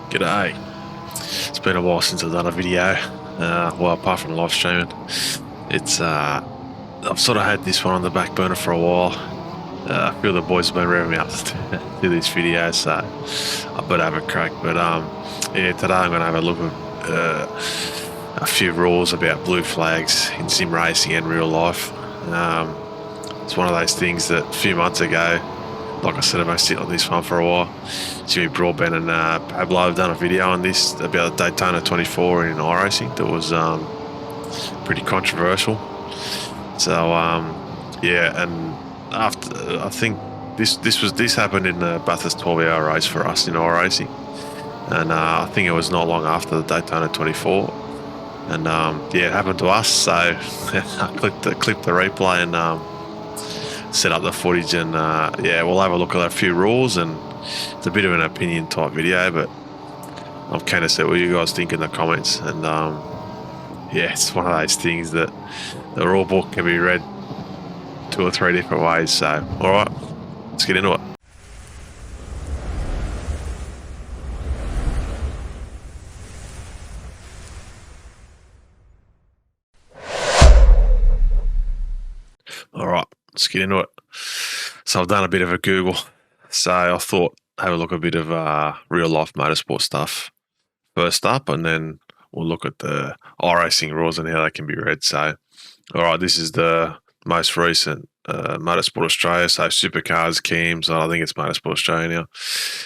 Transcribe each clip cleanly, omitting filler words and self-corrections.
G'day. It's been a while since I've done a video. Well, apart from live streaming, it's I've sort of had this one on the back burner for a while. A few of the boys have been revving me up to do these videos, so I better have a crack. But yeah, today I'm going to have a look at a few rules about blue flags in sim racing and real life. It's one of those things that a few months ago, like I said, I've been sitting on this one for a while. Jimmy Broadbent and Pablo have done a video on this about the Daytona 24 in iRacing that was pretty controversial. So yeah, and after I think this happened in the Bathurst 12-hour race for us in iRacing, and I think it was not long after the Daytona 24, and yeah, it happened to us. So I clipped the replay and set up the footage, and yeah, we'll have a look at a few rules, and it's a bit of an opinion type video, but I'm keen to see what you guys think in the comments. And yeah, it's one of those things that the rule book can be read 2 or 3 different ways. So all right, let's get into it. All right, let's get into it. So I've done a bit of a Google. So I thought have a look at a bit of real life motorsport stuff first up, and then we'll look at the iRacing rules and how they can be read. So, all right, this is the most recent Motorsport Australia. So Supercars, Keams, I think it's Motorsport Australia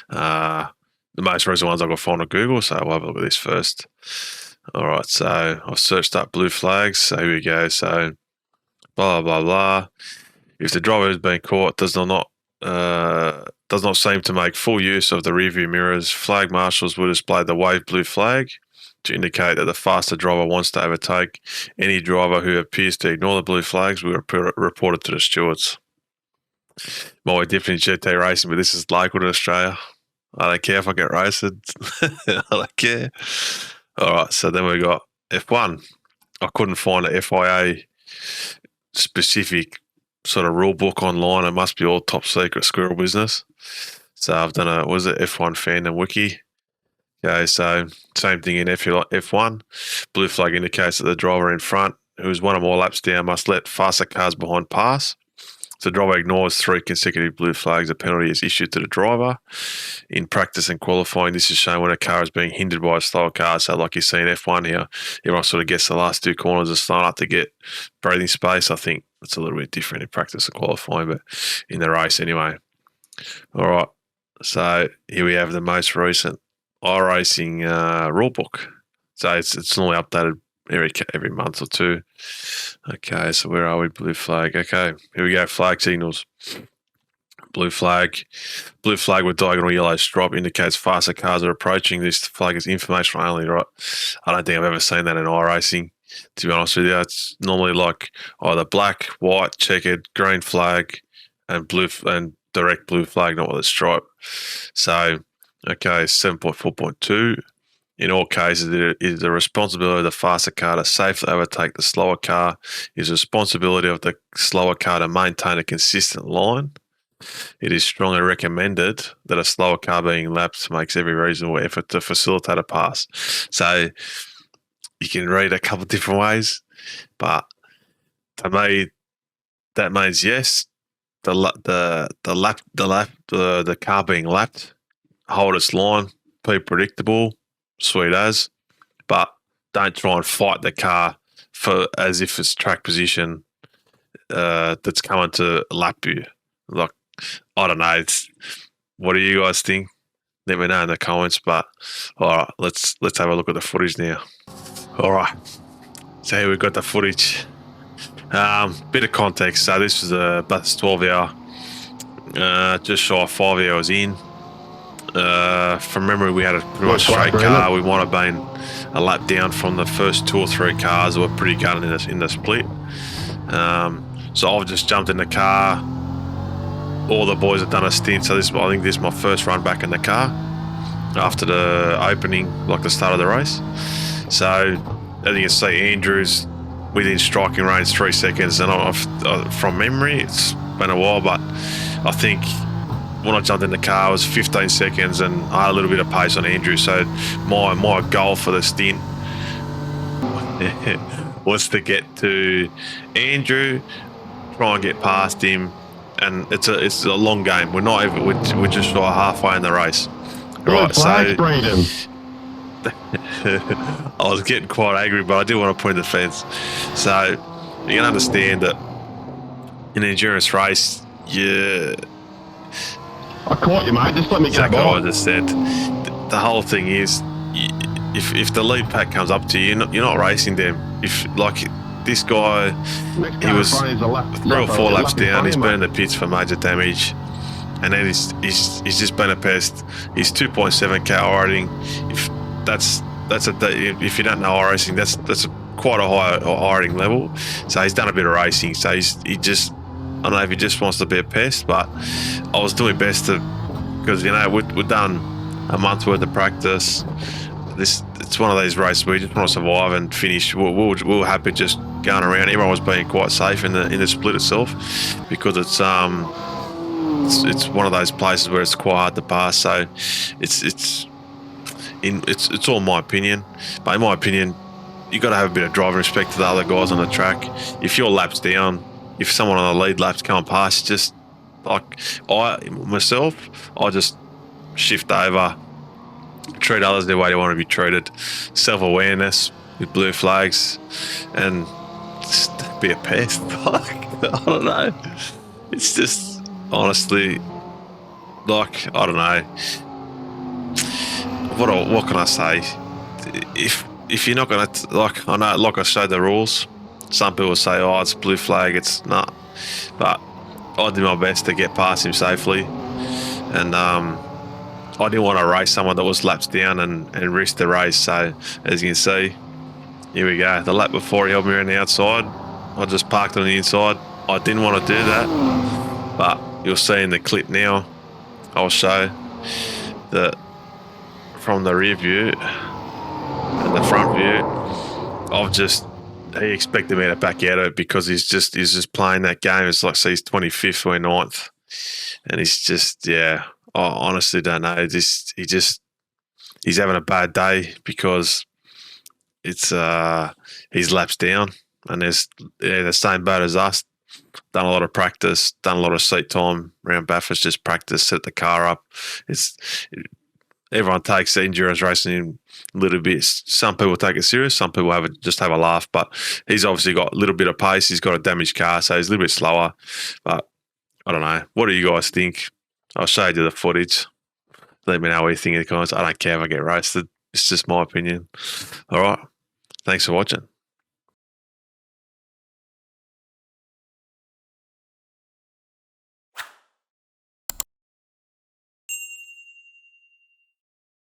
now. The most recent ones I got found on Google. So we'll have a look at this first. All right, so I've searched up blue flags. So here we go. So blah blah blah. If the driver has been caught, does not seem to make full use of the rearview mirrors, flag marshals will display the wave blue flag to indicate that the faster driver wants to overtake. Any driver who appears to ignore the blue flags will report it to the stewards. Might be different in GT racing, but this is local to Australia. I don't care if I get raced. I don't care. All right, so then we got F1. I couldn't find an FIA specific sort of rule book online. It must be all top secret squirrel business. So I've done F1 fandom wiki. Okay, so same thing in F1. Blue flag indicates that the driver in front, who is one or more laps down, must let faster cars behind pass. If the driver ignores 3 consecutive blue flags, a penalty is issued to the driver. In practice and qualifying, this is shown when a car is being hindered by a slower car. So like you see in F1 here, everyone sort of gets the last 2 corners and start up to get breathing space. I think it's a little bit different in practice and qualifying, but in the race anyway. All right, so here we have the most recent iRacing rule book. So it's normally updated every month or 2. Okay, so where are we? Blue flag. Okay, here we go. Flag signals. Blue flag with diagonal yellow stripe indicates faster cars are approaching. This flag is informational only, right? I don't think I've ever seen that in iRacing, to be honest with you. It's normally like either black, white, checkered, green flag, and blue and direct blue flag, not with a stripe. So, okay, 7.4.2. In all cases, it is the responsibility of the faster car to safely overtake the slower car. It is the responsibility of the slower car to maintain a consistent line. It is strongly recommended that a slower car being lapped makes every reasonable effort to facilitate a pass. So you can read a couple of different ways, but to me, that means yes, the car being lapped, hold its line, be predictable, sweet as, but don't try and fight the car for as if it's track position that's coming to lap you. Like, I don't know. What do you guys think? Let me know in the comments. But all right, let's have a look at the footage now. All right, so here we've got the footage. Bit of context. So this was a Bathurst 12-hour, just shy of 5 hours in. From memory, we had a pretty much straight car. We might have been a lap down from the first 2 or 3 cars that were pretty gunning in the split. So I've just jumped in the car. All the boys have done a stint, so I think this is my first run back in the car after the opening, like the start of the race. So as you can see, Andrew's within striking range 3 seconds, and from memory, it's been a while, but I think when I jumped in the car, it was 15 seconds, and I had a little bit of pace on Andrew. So my goal for the stint was to get to Andrew, try and get past him, and it's a long game. We're not even we're just halfway in the race. Right, so I was getting quite angry, but I did want to point the fence. So you can understand that in an endurance race, I caught you, mate. Just let me exactly what I just said. The whole thing is, if the lead pack comes up to you, you're not racing them. If like this guy, he was 3 or 4 laps down. He's been in the pits for major damage, and then he's just been a pest. He's 2.7k rating. If you don't know iRacing, that's quite a high rating level. So he's done a bit of racing. So he just, I don't know if he just wants to be a pest, but I was doing best because we've done a month's worth of practice. It's one of these races where you just want to survive and finish. We were happy just going around. Everyone was being quite safe in the split itself, because it's one of those places where it's quite hard to pass. So it's all my opinion, but in my opinion, you got to have a bit of driving respect to the other guys on the track. If your lap's down, if someone on the lead lap's coming past, just like I just shift over, treat others the way they want to be treated, self-awareness with blue flags, and just be a pest. I don't know. It's just honestly, like, I don't know. What can I say? If you're not gonna like, I know, like I showed the rules. Some people say, "Oh, it's blue flag." It's not, but I did my best to get past him safely, and I didn't want to race someone that was laps down and risk the race. So as you can see, here we go. The lap before, he held me around the outside. I just parked on the inside. I didn't want to do that, but you'll see in the clip now. I'll show that from the rear view and the front view. He expected me to back out of it because he's just playing that game. It's like, he's 25th, we're 9th, and he's just, I honestly don't know. He's having a bad day because it's he's laps down, and there's the same boat as us. Done a lot of practice, done a lot of seat time around Bathurst, just practice, set the car up. Everyone takes endurance racing a little bit. Some people take it serious, some people just have a laugh, but he's obviously got a little bit of pace. He's got a damaged car, so he's a little bit slower. But I don't know. What do you guys think? I'll show you the footage. Let me know what you think in the comments. I don't care if I get roasted. It's just my opinion. All right. Thanks for watching.